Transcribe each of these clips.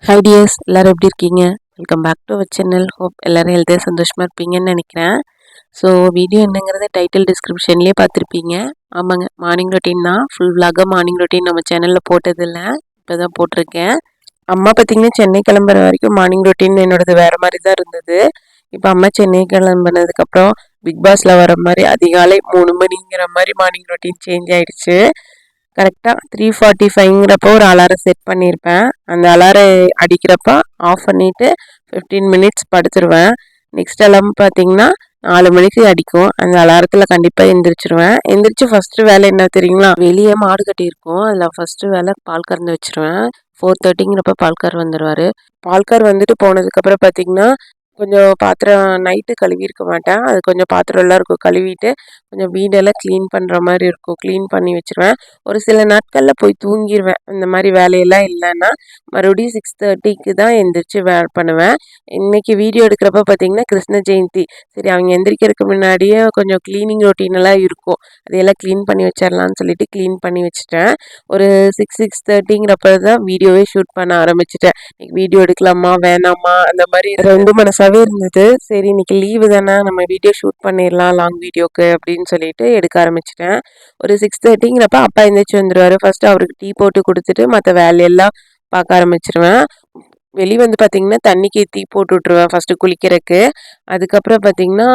High tears, எல்லோரும் எப்படி இருக்கீங்க? Welcome back to our channel. Hope எல்லோரும் ஹெல்த்தியாக சந்தோஷமாக இருப்பீங்கன்னு நினைக்கிறேன். ஸோ வீடியோ என்னங்கிறத டைட்டில் டிஸ்கிரிப்ஷன்லேயே பார்த்துருப்பீங்க. ஆமாங்க, மார்னிங் ரொட்டீன் தான். ஃபுல் விலாகாக மார்னிங் ரொட்டீன் நம்ம சேனலில் போட்டதில்லை, இப்போ தான் போட்டிருக்கேன். அம்மா பார்த்திங்கன்னா சென்னை கிளம்புற வரைக்கும் மார்னிங் ரொட்டீன் என்னோடது வேறு மாதிரி தான் இருந்தது. இப்போ அம்மா சென்னை கிளம்புனதுக்கப்புறம் பிக் பாஸில் வர மாதிரி அதிகாலை 3 மணிங்கிற மாதிரி மார்னிங் ரொட்டீன் சேஞ்ச் ஆகிடுச்சு. கரெக்டாக 3:45ங்கிறப்போ ஒரு அலாரம் செட் பண்ணியிருப்பேன். அந்த அலாரம் அடிக்கிறப்ப ஆஃப் பண்ணிவிட்டு 15 மினிட்ஸ் படுத்துருவேன். நெக்ஸ்ட் அலாம் பார்த்திங்கன்னா 4 மணிக்கு அடிக்கும். அந்த அலாரத்தில் கண்டிப்பாக எந்திரிச்சிருவேன். எந்திரிச்சு ஃபஸ்ட்டு வேலை என்ன தெரியுங்களா? வெளியே மாடு கட்டியிருக்கோம், அதில் ஃபஸ்ட்டு வேலை பால் கறந்து வச்சுருவேன். 4:30ங்கிறப்ப பால்கார் வந்துடுவார். பால்கார் வந்துட்டு போனதுக்கப்புறம் பார்த்திங்கன்னா கொஞ்சம் பாத்திரம் நைட்டு கழுவியிருக்க மாட்டேன். அது கொஞ்சம் பாத்திரம்லாம் இருக்கும், கழுவிட்டு கொஞ்சம் வீடெல்லாம் க்ளீன் பண்ணுற மாதிரி இருக்கும், க்ளீன் பண்ணி வச்சுருவேன். ஒரு சில நாட்களில் போய் தூங்கிடுவேன். இந்த மாதிரி வேலையெல்லாம் இல்லைன்னா மறுபடியும் 6:30க்கு தான் எந்திரிச்சு பண்ணுவேன். இன்றைக்கி வீடியோ எடுக்கிறப்ப பார்த்திங்கன்னா கிருஷ்ண ஜெயந்தி. சரி, அவங்க எந்திரிக்கிறதுக்கு முன்னாடியே கொஞ்சம் க்ளீனிங் ரொட்டீனெல்லாம் இருக்கும், அதையெல்லாம் க்ளீன் பண்ணி வச்சிடலான்னு சொல்லிட்டு க்ளீன் பண்ணி வச்சுட்டேன். ஒரு 6:30ங்கிறப்ப தான் வீடியோவே ஷூட் பண்ண ஆரம்பிச்சிட்டேன். வீடியோ எடுக்கலாமா வேணாமா அந்த மாதிரி 2 மனசாகவே இருந்தது. சரி, இன்னைக்கு லீவு தானே, நம்ம வீடியோ ஷூட் பண்ணிடலாம் லாங் வீடியோக்கு அப்படின்னு சொல்லிட்டு எடுக்க ஆரம்பிச்சிட்டேன். ஒரு 6:30ங்கிறப்ப அப்பா எந்திரிச்சு வந்துடுவார். ஃபஸ்ட்டு அவருக்கு டீ போட்டு கொடுத்துட்டு மற்ற வேலையெல்லாம் பார்க்க ஆரம்பிச்சிருவேன். வெளியே வந்து பார்த்திங்கன்னா தண்ணிக்கு டீ போட்டு விட்ருவேன் ஃபஸ்ட்டு குளிக்கிறதுக்கு. அதுக்கப்புறம் பார்த்திங்கன்னா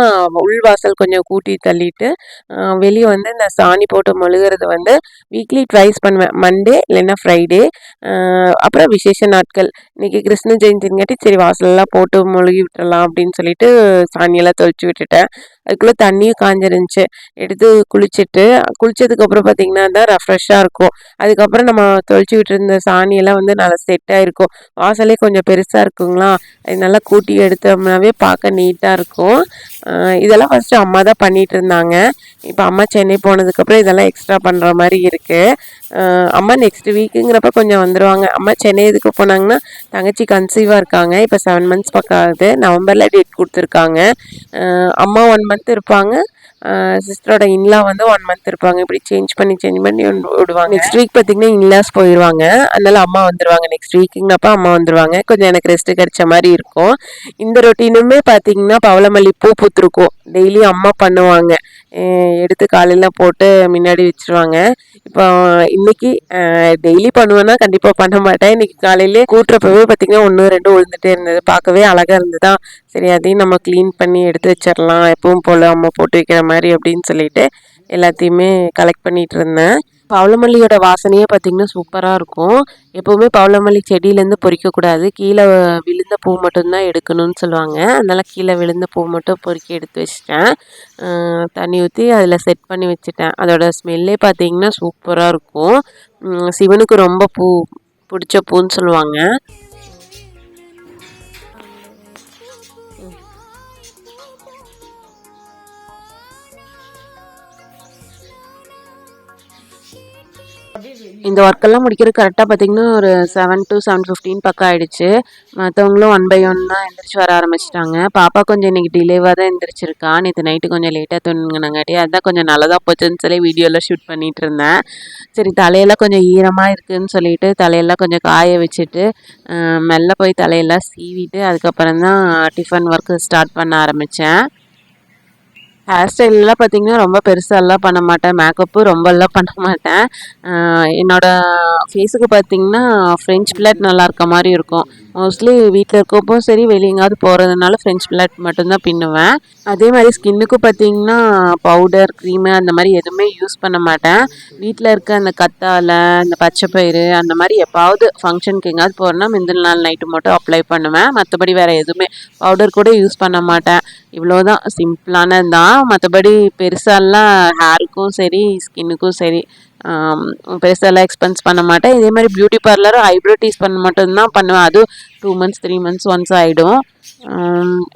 உள்வாசல் கொஞ்சம் கூட்டி தள்ளிட்டு வெளியே வந்து இந்த சாணி போட்டு மொழுகிறது வந்து வீக்லி ட்வைஸ் பண்ணுவேன், மண்டே இல்லைன்னா ஃப்ரைடே. அப்புறம் விசேஷ நாட்கள், இன்றைக்கி கிருஷ்ண ஜெயந்திங்காட்டி சரி வாசலெல்லாம் போட்டு மொழுகி விட்டுறலாம் அப்படின்னு சொல்லிட்டு சாணியெல்லாம் தொளிச்சு விட்டுட்டேன். அதுக்குள்ளே தண்ணியும் காஞ்சிருந்துச்சு, எடுத்து குளித்ததுக்கப்புறம் பார்த்திங்கன்னா தான் ரெஃப்ரெஷ்ஷாக இருக்கும். அதுக்கப்புறம் நம்ம தொளிச்சு விட்டுருந்த சாணியெல்லாம் வந்து நல்லா செட் ஆகிருக்கும். வாசலே கொஞ்சம் பெருசாக இருக்குங்களா, அது நல்லா கூட்டி எடுத்தோம்னாவே பார்க்க நீட்டாக இருக்கும். இதெல்லாம் ஃபஸ்ட்டு அம்மா தான் பண்ணிகிட்டு இருந்தாங்க. இப்போ அம்மா சென்னை போனதுக்கப்புறம் இதெல்லாம் எக்ஸ்ட்ரா பண்ணுற மாதிரி இருக்குது. அம்மா நெக்ஸ்ட் வீக்குங்கிறப்ப கொஞ்சம் வந்துடுவாங்க. அம்மா சென்னை எதுக்கு போனாங்கன்னா தங்கச்சி கன்சீவாக இருக்காங்க. இப்போ 7 மந்த்ஸ் பக்கம் ஆகுது. நவம்பரில் டேட் கொடுத்துருக்காங்க. அம்மா 1 மந்த் இருப்பாங்க, சிஸ்டரோட இன்லா வந்து 1 மந்த் இருப்பாங்க. இப்படி சேஞ்ச் பண்ணி விடுவாங்க. நெக்ஸ்ட் வீக் பார்த்திங்கன்னா இன்லாஸ் போயிடுவாங்க, அதனால அம்மா வந்துடுவாங்க. நெக்ஸ்ட் வீக்குங்கிறப்ப அம்மா வந்துடுவாங்க. கொஞ்சம் எனக்கு ரெஸ்ட்டு கிடைச்ச மாதிரி இருக்கும். இந்த ரொட்டீனுமே பார்த்திங்கன்னா பவளமல்லி பூ பூத்துருக்கும், டெய்லி அம்மா பண்ணுவாங்க. எடுத்து காலையில் போட்டு முன்னாடி வச்சுருவாங்க. இப்போ இன்றைக்கி டெய்லி பண்ணுவேன்னா கண்டிப்பாக பண்ண மாட்டேன். இன்றைக்கி காலையிலே கூட்டுறப்பவே பார்த்திங்கன்னா 1 2 விழுந்துகிட்டே இருந்தது, பார்க்கவே அழகாக இருந்ததா. சரி, அதையும் நம்ம க்ளீன் பண்ணி எடுத்து வச்சிடலாம் எப்பவும் போல் அம்மா போட்டு வைக்கிற மாதிரி அப்படின்னு சொல்லிட்டு எல்லாத்தையுமே கலெக்ட் பண்ணிகிட்டு இருந்தேன். பவளமல்லியோட வாசனையே பார்த்திங்கன்னா சூப்பராக இருக்கும். எப்போவுமே பவளமல்லி செடியிலேருந்து பொறிக்கக்கூடாது, கீழே விழுந்த பூ மட்டும்தான் எடுக்கணும்னு சொல்லுவாங்க. அதனால் கீழே விழுந்த பூ மட்டும் பொறுக்கி எடுத்து வச்சிட்டேன். தண்ணி ஊற்றி அதில் செட் பண்ணி வச்சுட்டேன். அதோட ஸ்மெல்லே பார்த்திங்கன்னா சூப்பராக இருக்கும். சிவனுக்கு ரொம்ப பிடிச்ச பூன்னு சொல்லுவாங்க. இந்த ஒர்க்கெல்லாம் முடிக்கிறது கரெக்டாக பார்த்திங்கன்னா ஒரு 7 to 7:15 பக்கம் ஆகிடுச்சு. மற்றவங்களும் 1 by 1 எந்திரிச்சு வர ஆரம்பிச்சிட்டாங்க. பாப்பா கொஞ்சம் இன்றைக்கி டிலேவாக தான் எந்திரிச்சிருக்கா. நேற்று நைட்டு கொஞ்சம் லேட்டாக தூங்கினாங்காட்டி அதுதான் கொஞ்சம் நல்லதாக போச்சுன்னு சொல்லி வீடியோலாம் ஷூட் பண்ணிகிட்டு இருந்தேன். சரி, தலையெல்லாம் கொஞ்சம் ஈரமாக இருக்குதுன்னு சொல்லிட்டு தலையெல்லாம் கொஞ்சம் காய வச்சுட்டு மெல்ல போய் தலையெல்லாம் சீவிட்டு அதுக்கப்புறம் தான் டிஃபன் ஒர்க்கு ஸ்டார்ட் பண்ண ஆரம்பித்தேன். ஹேர் ஸ்டைலெலாம் பார்த்திங்கன்னா ரொம்ப பெருசாலாம் பண்ண மாட்டேன், மேக்கப்பும் ரொம்பலாம் பண்ண மாட்டேன். என்னோடய ஃபேஸுக்கு பார்த்திங்கன்னா ஃப்ரெஞ்ச் பிளட் நல்லா இருக்க மாதிரி இருக்கும். மோஸ்ட்லி வீட்டில் இருக்கப்போ சரி வெளியே எங்கேயாவது போகிறதுனால ஃப்ரெஞ்ச் பிளட் மட்டும்தான் பின்னுவேன். அதே மாதிரி ஸ்கின்னுக்கும் பார்த்திங்கன்னா பவுடர் க்ரீமு அந்த மாதிரி எதுவுமே யூஸ் பண்ண மாட்டேன். வீட்டில் இருக்க அந்த கத்தாழை, அந்த பச்சைப்பயிறு அந்த மாதிரி எப்பாவது ஃபங்க்ஷனுக்கு எங்கேயாவது போகிறேன்னா முந்தின நாள் நைட்டு மட்டும் அப்ளை பண்ணுவேன். மற்றபடி வேறு எதுவுமே பவுடர் கூட யூஸ் பண்ண மாட்டேன். இவ்வளோதான், சிம்பிளானது தான். மற்றபடி பெருசாலாம் ஹேருக்கும் சரி ஸ்கின்னுக்கும் சரி பெருசாலாம் எக்ஸ்பென்ஸ் பண்ண மாட்டேன். இதே மாதிரி பியூட்டி பார்லரும் ஐப்ரோ டீஸ் பண்ண மட்டும்தான் பண்ணுவேன். அதுவும் 2 months 3 months ஒன்ஸ் ஆகிடும்.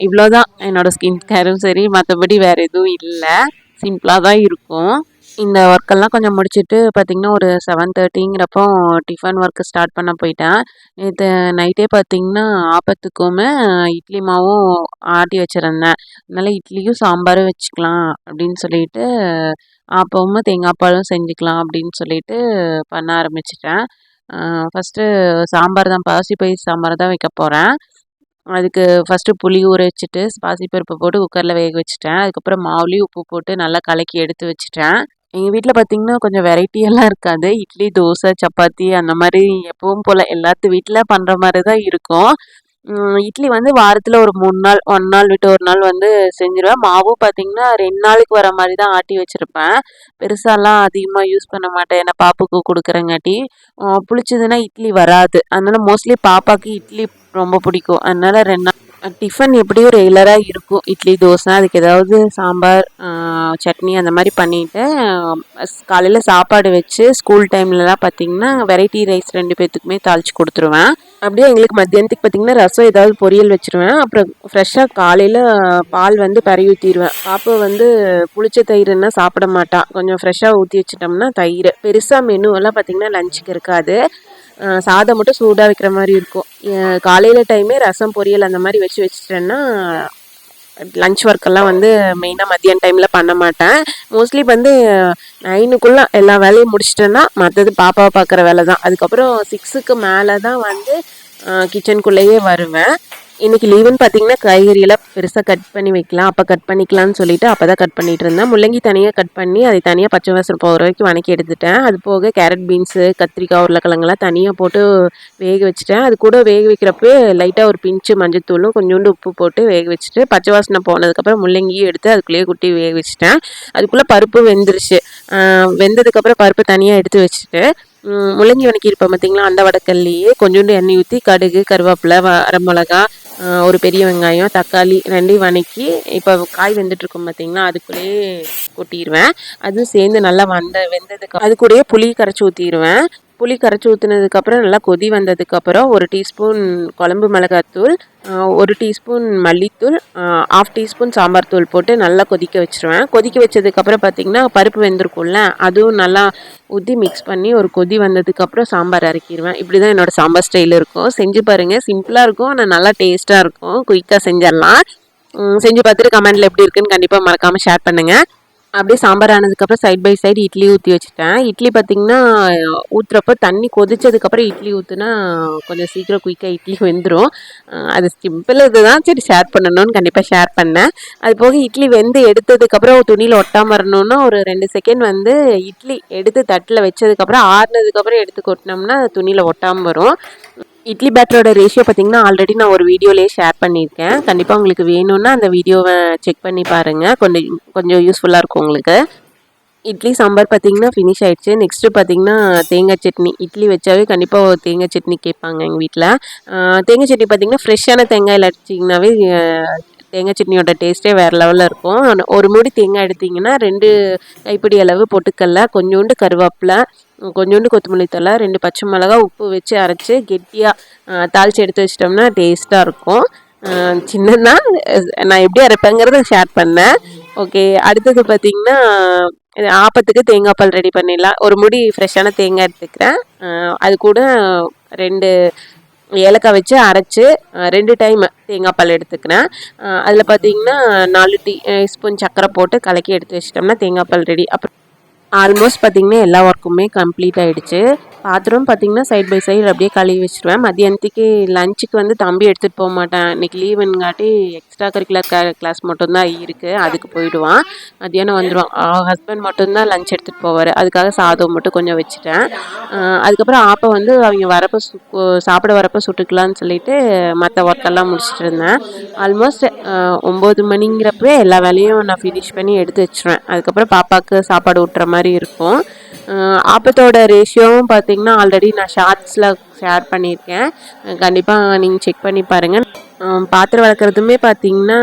இவ்வளோதான் என்னோடய ஸ்கின் கேரும் சரி, மற்றபடி வேறு எதுவும் இல்லை, சிம்பிளாக தான் இருக்கும். இந்த ஒர்க்கெல்லாம் கொஞ்சம் முடிச்சுட்டு பார்த்திங்கன்னா ஒரு 7:30ங்கிறப்போ டிஃபன் ஒர்க்கு ஸ்டார்ட் பண்ண போயிட்டேன். நேற்று நைட்டே பார்த்திங்கன்னா ஆப்பத்துக்குமே இட்லி மாவும் ஆட்டி வச்சுருந்தேன். அதனால் இட்லியும் சாம்பாரும் வச்சுக்கலாம் அப்படின்னு சொல்லிட்டு ஆப்பமும் தேங்காய் பாலும் செஞ்சுக்கலாம் அப்படின்னு சொல்லிட்டு பண்ண ஆரம்பிச்சிட்டேன். ஃபஸ்ட்டு சாம்பார் தான், பாசிப்பயிறு சாம்பார் தான் வைக்க போகிறேன். அதுக்கு ஃபஸ்ட்டு புளி ஊற வச்சுட்டு பாசிப்பருப்பு போட்டு குக்கரில் வேக வச்சுட்டேன். அதுக்கப்புறம் மாவுலேயும் உப்பு போட்டு நல்லா கலக்கி எடுத்து வச்சுட்டேன். எங்கள் வீட்டில் பார்த்திங்கன்னா கொஞ்சம் வெரைட்டியெல்லாம் இருக்காது. இட்லி, தோசை, சப்பாத்தி அந்த மாதிரி எப்பவும் போல் எல்லாத்து வீட்டில் பண்ணுற மாதிரி தான் இருக்கும். இட்லி வந்து வாரத்தில் ஒரு 3 நாள், 1 நாள் விட்டு 1 நாள் வந்து செஞ்சுருவேன். மாவும் பார்த்திங்கன்னா 2 நாளைக்கு வர மாதிரி தான் ஆட்டி வச்சுருப்பேன். பெருசாலாம் அதிகமாக யூஸ் பண்ண மாட்டேன். ஏன்னா பாப்புக்கு கொடுக்குறங்காட்டி புளிச்சதுன்னா இட்லி வராது. அதனால் மோஸ்ட்லி பாப்பாவுக்கு இட்லி ரொம்ப பிடிக்கும். அதனால் 2 நாள் டிஃபன் எப்படியும் ரெகுலராக இருக்கும். இட்லி, தோசை, அதுக்கு ஏதாவது சாம்பார், சட்னி அந்த மாதிரி பண்ணிவிட்டு காலையில் சாப்பாடு வச்சு ஸ்கூல் டைம்லலாம் பார்த்திங்கன்னா வெரைட்டி ரைஸ் 2 பேர்த்துக்குமே தாளித்து கொடுத்துருவேன். அப்படியே எங்களுக்கு மத்தியானத்துக்கு பார்த்திங்கன்னா ரசம் ஏதாவது பொரியல் வச்சுருவேன். அப்புறம் ஃப்ரெஷ்ஷாக காலையில் பால் வந்து பறி ஊற்றிடுவேன். பாப்பா வந்து புளிச்ச தயிர்னா சாப்பிட மாட்டா. கொஞ்சம் ஃப்ரெஷ்ஷாக ஊற்றி வச்சிட்டோம்னா தயிர். பெருசாக மெனுவெல்லாம் பார்த்திங்கன்னா லஞ்சுக்கு இருக்காது. சாதம் மட்டும் சூடாக வைக்கிற மாதிரி இருக்கும். காலையில் டைமே ரசம் பொரியல் அந்த மாதிரி வச்சுட்டேன்னா லஞ்ச் ஒர்க்கெல்லாம் வந்து மெயினாக மதியான டைமில் பண்ண மாட்டேன். மோஸ்ட்லி வந்து 9க்குள்ளே எல்லா வேலையும் முடிச்சிட்டேன்னா மற்றது பாப்பாவை பார்க்குற வேலை தான். அதுக்கப்புறம் 6க்கு மேலே தான் வந்து கிச்சனுக்குள்ளேயே வருவேன். இன்றைக்கி லீவுன்னு பார்த்திங்கன்னா காய்கறியெல்லாம் பெருசாக கட் பண்ணி வைக்கலாம், அப்போ கட் பண்ணிக்கலான்னு சொல்லிவிட்டு அப்போ தான் கட் பண்ணிகிட்டு இருந்தேன். முள்ளங்கி தனியாக கட் பண்ணி அதை தனியாக பச்சை வாசனை போகிற வரைக்கும் வதக்கி எடுத்துட்டேன். அது போக கேரட், பீன்ஸு, கத்திரிக்காய், உருளைக்கிழங்கெல்லாம் தனியாக போட்டு வேக வச்சுட்டேன். அது கூட வேக வைக்கிறப்போ லைட்டாக ஒரு பிஞ்சு மஞ்சத்தூளும் கொஞ்சோண்டு உப்பு போட்டு வேக வச்சுட்டு பச்சை வாசனை போனதுக்கப்புறம் முள்ளங்கியும் எடுத்து அதுக்குள்ளேயே குட்டி வேக வச்சுட்டேன். அதுக்குள்ளே பருப்பு வெந்துருச்சு. வெந்ததுக்கப்புறம் பருப்பு தனியாக எடுத்து வச்சுட்டு முள்ளங்கி வதக்கியிருப்பேன் பார்த்திங்களா, அந்த வடக்கல்லையே கொஞ்சோண்டு எண்ணெய் ஊற்றி கடுகு, கருவேப்பிலை, வரமிளகா, ஒரு பெரிய வெங்காயம், தக்காளி 2யும் வதக்கி இப்போ காய் வெந்துட்டுருக்கும் பார்த்திங்களா, அதுக்குள்ளேயே கொட்டிடுவேன். அதுவும் சேர்ந்து நல்லா வெந்ததுக்கு அது கூடயே புளி கரைச்சி ஊற்றிடுவேன். புளி கரைச்சி ஊற்றுனதுக்கப்புறம் நல்லா கொதி வந்ததுக்கப்புறம் 1 டீஸ்பூன் குழம்பு மிளகாத்தூள், 1 டீஸ்பூன் மல்லித்தூள், 1/2 டீஸ்பூன் சாம்பார் தூள் போட்டு நல்லா கொதிக்க வச்சுருவேன். கொதிக்க வச்சதுக்கப்புறம் பார்த்திங்கன்னா பருப்பு வெந்திருக்கும்ல, அதுவும் நல்லா ஊற்றி மிக்ஸ் பண்ணி ஒரு கொதி வந்ததுக்கப்புறம் சாம்பார் இறக்கிடுவேன். இப்படி தான் என்னோடய சாம்பார் ஸ்டைல் இருக்கும். செஞ்சு பாருங்கள், சிம்பிளாக இருக்கும், ஆனால் நல்லா டேஸ்ட்டாக இருக்கும். குயிக்காக செஞ்சிடலாம். செஞ்சு பார்த்துட்டு கமெண்டில் எப்படி இருக்குன்னு கண்டிப்பாக மறக்காமல் ஷேர் பண்ணுங்கள். அப்படியே சாம்பார் ஆனதுக்கப்புறம் சைட் பை சைடு இட்லி ஊற்றி வச்சுட்டேன். இட்லி பார்த்திங்கன்னா ஊற்றுறப்ப தண்ணி கொதிச்சதுக்கப்புறம் இட்லி ஊற்றுனா கொஞ்சம் சீக்கிரம் குயிக்காக இட்லி வெந்துடும். அது சிம்பிள் இதுதான், சரி ஷேர் பண்ணணும்னு கண்டிப்பாக ஷேர் பண்ணேன். அது போக இட்லி வெந்து எடுத்ததுக்கப்புறம் துணியில் ஒட்டாமல் வரணுன்னா ஒரு 2 செகண்ட் வந்து இட்லி எடுத்து தட்டில் வச்சதுக்கப்புறம் ஆறுனதுக்கப்புறம் எடுத்து கொட்டினோம்னா துணியில் ஒட்டாமல் வரும். இட்லி பேட்டரோட ரேஷியோ பார்த்திங்கன்னா ஆல்ரெடி நான் ஒரு வீடியோலேயே ஷேர் பண்ணியிருக்கேன். கண்டிப்பாக உங்களுக்கு வேணும்னா அந்த வீடியோவை செக் பண்ணி பாருங்கள். கொஞ்சம் யூஸ்ஃபுல்லாக இருக்கும் உங்களுக்கு. இட்லி சாம்பார் பார்த்திங்கன்னா ஃபினிஷ் ஆகிடுச்சு. நெக்ஸ்ட்டு பார்த்திங்கன்னா தேங்காய் சட்னி. இட்லி வச்சாவே கண்டிப்பாக ஒரு தேங்காய் சட்னி கேட்பாங்க எங்கள் வீட்டில். தேங்காய் சட்னி பார்த்திங்கன்னா ஃப்ரெஷ்ஷான தேங்காயில் அடிச்சிங்கனாவே தேங்காய் சட்னியோட டேஸ்ட்டே வேறு லெவலில் இருக்கும். ஒரு மூடி தேங்காய் எடுத்திங்கன்னா 2 கைப்பிடி அளவு பொட்டுக்கடல, கொஞ்சோண்டு கருவேப்பிலை, கொஞ்சோண்டு கொத்தமல்லி தழை, 2 பச்சை மிளகா, உப்பு வச்சு அரைச்சி கெட்டியாக தாளித்து எடுத்து வச்சிட்டோம்னா டேஸ்ட்டாக இருக்கும். சின்னதான் நான் எப்படி அரைப்பேங்கிறத ஷேர் பண்ணேன். ஓகே, அடுத்தது பார்த்திங்கன்னா ஆப்பத்துக்கு தேங்காய் பால் ரெடி பண்ணிடலாம். ஒரு முடி ஃப்ரெஷ்ஷான தேங்காய் எடுத்துக்கிறேன். அது கூட 2 ஏலக்காய் வச்சு அரைச்சி 2 டைம் தேங்காய் பால் எடுத்துக்கிறேன். அதில் பார்த்திங்கன்னா 4 டீஸ்பூன் சர்க்கரை போட்டு கலக்கி எடுத்து வச்சிட்டோம்னா தேங்காய் பால் ரெடி. அப்புறம் ஆல்மோஸ்ட் பார்த்திங்கன்னா எல்லா ஒர்க்குமே கம்ப்ளீட் ஆகிடுச்சு. பாத்திரம் பார்த்திங்கன்னா சைட் பை சைடு அப்படியே கழுவி வச்சுருவேன். மதியானத்துக்கு லஞ்சுக்கு வந்து தம்பி எடுத்துகிட்டு போக மாட்டேன். இன்றைக்கி லீவுங்காட்டி எக்ஸ்ட்ரா கரிக்குலர் கிளாஸ் மட்டும்தான் இருக்குது, அதுக்கு போயிடுவான். மத்தியானம் வந்துடுவான். ஹஸ்பண்ட் மட்டும்தான் லஞ்ச் எடுத்துகிட்டு போவார். அதுக்காக சாதம் மட்டும் கொஞ்சம் வச்சுட்டேன். அதுக்கப்புறம் ஆப்பை வந்து அவங்க வரப்போ சாப்பிட வரப்போ சுட்டுக்கலான்னு சொல்லிவிட்டு மற்ற ஒர்க்கெல்லாம் முடிச்சுட்டு இருந்தேன். ஆல்மோஸ்ட் 9 மணிங்கிறப்பவே எல்லா வேலையும் நான் ஃபினிஷ் பண்ணி எடுத்து வச்சுருவேன். அதுக்கப்புறம் பாப்பாவுக்கு சாப்பாடு ஊட்டுற மாதிரி இருக்கும். ஆப்பத்தோட ரேஷியோவும் பார்த்திங்கன்னா ஆல்ரெடி நான் ஷார்ட்ஸில் ஷேர் பண்ணியிருக்கேன். கண்டிப்பாக நீங்கள் செக் பண்ணி பாருங்கள். பாத்திரம் வளர்க்குறதுமே பார்த்திங்கன்னா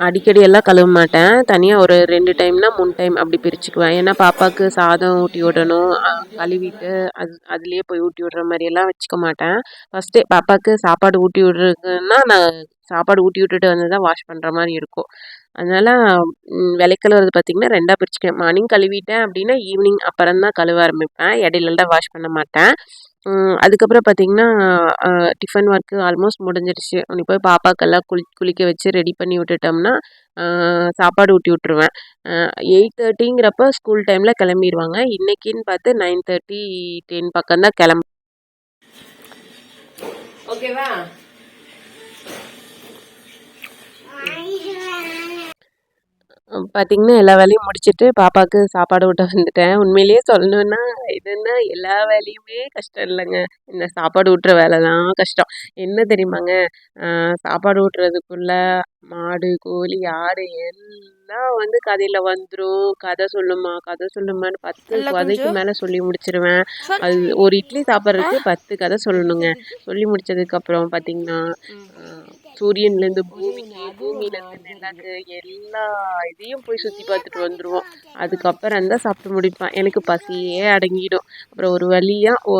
அடிக்கடி எல்லாம் கழுவ மாட்டேன். தனியாக ஒரு 2 டைம்னா 3 டைம் அப்படி பிரிச்சுக்குவேன். ஏன்னா பாப்பாவுக்கு சாதம் ஊட்டி விடணும், கழுவிட்டு அதுலேயே போய் ஊட்டி விடுற மாதிரியெல்லாம் வச்சுக்க மாட்டேன். ஃபஸ்ட்டே பாப்பாவுக்கு சாப்பாடு ஊட்டி விட்றதுன்னா நான் சாப்பாடு ஊட்டி விட்டுட்டு வந்து தான் வாஷ் பண்ணுற மாதிரி இருக்கும். அதனால் விளக்கழுவுறது பார்த்திங்கன்னா 2ஆக பிரிச்சுக்குவேன். மார்னிங் கழுவிட்டேன் அப்படின்னா ஈவினிங் அப்புறம் தான் கழுவ ஆரம்பிப்பேன். இடையிலலாம் வாஷ் பண்ண மாட்டேன். அதுக்கப்புறம் பார்த்திங்கன்னா டிஃபன் ஒர்க்கு ஆல்மோஸ்ட் முடிஞ்சிடுச்சு. நீ போய் பாப்பாக்கெல்லாம் குளிக்க வச்சு ரெடி பண்ணி விட்டுட்டோம்னா சாப்பாடு ஊட்டி விட்ருவேன். 8:30ங்கிறப்ப ஸ்கூல் டைமில் கிளம்பிடுவாங்க. இன்றைக்கின்னு பார்த்து 9:30 10 பக்கம் தான் ஓகேவா? பார்த்தீங்கன்னா எல்லா வேலையும் முடிச்சுட்டு பாப்பாவுக்கு சாப்பாடு ஊட்ட வந்துட்டேன். உண்மையிலேயே சொல்லணுன்னா இதுன்னா எல்லா வேலையுமே கஷ்டம் இல்லைங்க. இந்த சாப்பாடு ஊட்டுற வேலை தான் கஷ்டம். என்ன தெரியுமாங்க? சாப்பாடு ஊட்டுறதுக்குள்ள மாடு, கோழி, ஆடு எல்லாம் வந்து கதையில வந்துரும். கதை சொல்லுமா, கதை சொல்லுமான்னு 10 கதைக்கு மேலே சொல்லி முடிச்சிருவேன். அது ஒரு இட்லி சாப்பிட்றதுக்கு 10 கதை சொல்லணுங்க. சொல்லி முடிச்சதுக்கப்புறம் பார்த்தீங்கன்னா சூரியன்லேருந்து பூமிக்கு, பூமியிலேருந்து நிலாக்கு எல்லா இதையும் போய் சுற்றி பார்த்துட்டு வந்துடுவோம். அதுக்கப்புறம் தான் சாப்பிட்டு முடிப்பேன். எனக்கு பசியே அடங்கிடும். அப்புறம் ஒரு வழியாக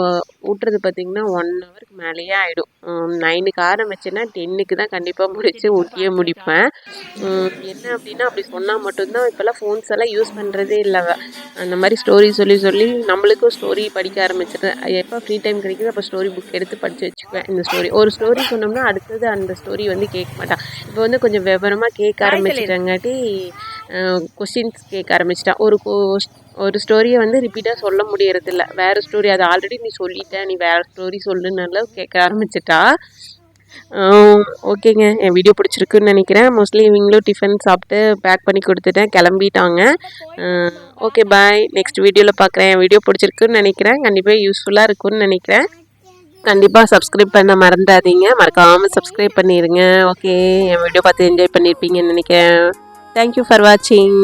ஊட்டுறது பார்த்திங்கன்னா 1 ஹவருக்கு மேலேயே ஆகிடும். 9க்கு ஆரம்பிச்சேன்னா 10க்கு தான் கண்டிப்பாக முடித்து ஊட்டியே முடிப்பேன். என்ன அப்படின்னா அப்படி சொன்னால் மட்டும்தான் இப்போல்லாம் ஃபோன்ஸ் எல்லாம் யூஸ் பண்ணுறதே இல்லை. அந்த மாதிரி ஸ்டோரி சொல்லி சொல்லி நம்மளுக்கும் ஸ்டோரி படிக்க ஆரம்பிச்சிடுறேன். எப்போ ஃப்ரீ டைம் கிடைக்குது அப்போ ஸ்டோரி புக் எடுத்து படித்து வச்சுக்குவேன். இந்த ஸ்டோரி ஒரு ஸ்டோரி சொன்னோம்னா அடுத்தது அந்த ஸ்டோரி வந்து கேட்க மாட்டான். இப்போ வந்து கொஞ்சம் விவரமாக கேட்க ஆரம்பிச்சிட்டங்காட்டி கொஸ்டின்ஸ் கேட்க ஆரம்பிச்சிட்டான். ஒரு ஸ்டோரியை வந்து ரிப்பீட்டாக சொல்ல முடியறதில்ல. வேறு ஸ்டோரி அதை ஆல்ரெடி நீ சொல்லிட்ட, நீ வேறு ஸ்டோரி சொல்லுனால கேட்க ஆரம்பிச்சிட்டா. ஓகேங்க, என் வீடியோ பிடிச்சிருக்குன்னு நினைக்கிறேன். மோஸ்ட்லி இவங்களும் டிஃபன் சாப்பிட்டு பேக் பண்ணி கொடுத்துட்டேன், கிளம்பிட்டாங்க. ஓகே பாய், நெக்ஸ்ட் வீடியோவில் பார்க்குறேன். என் வீடியோ பிடிச்சிருக்குன்னு நினைக்கிறேன். கண்டிப்பாக யூஸ்ஃபுல்லாக இருக்குன்னு நினைக்கிறேன். கண்டிப்பாக சப்ஸ்கிரைப் பண்ண மறந்துடாதீங்க. மறக்காமல் சப்ஸ்கிரைப் பண்ணிடுங்க. ஓகே, என் வீடியோ பார்த்து என்ஜாய் பண்ணியிருப்பீங்கன்னு நினைக்கிறேன். தேங்க்யூ ஃபார் வாட்சிங்.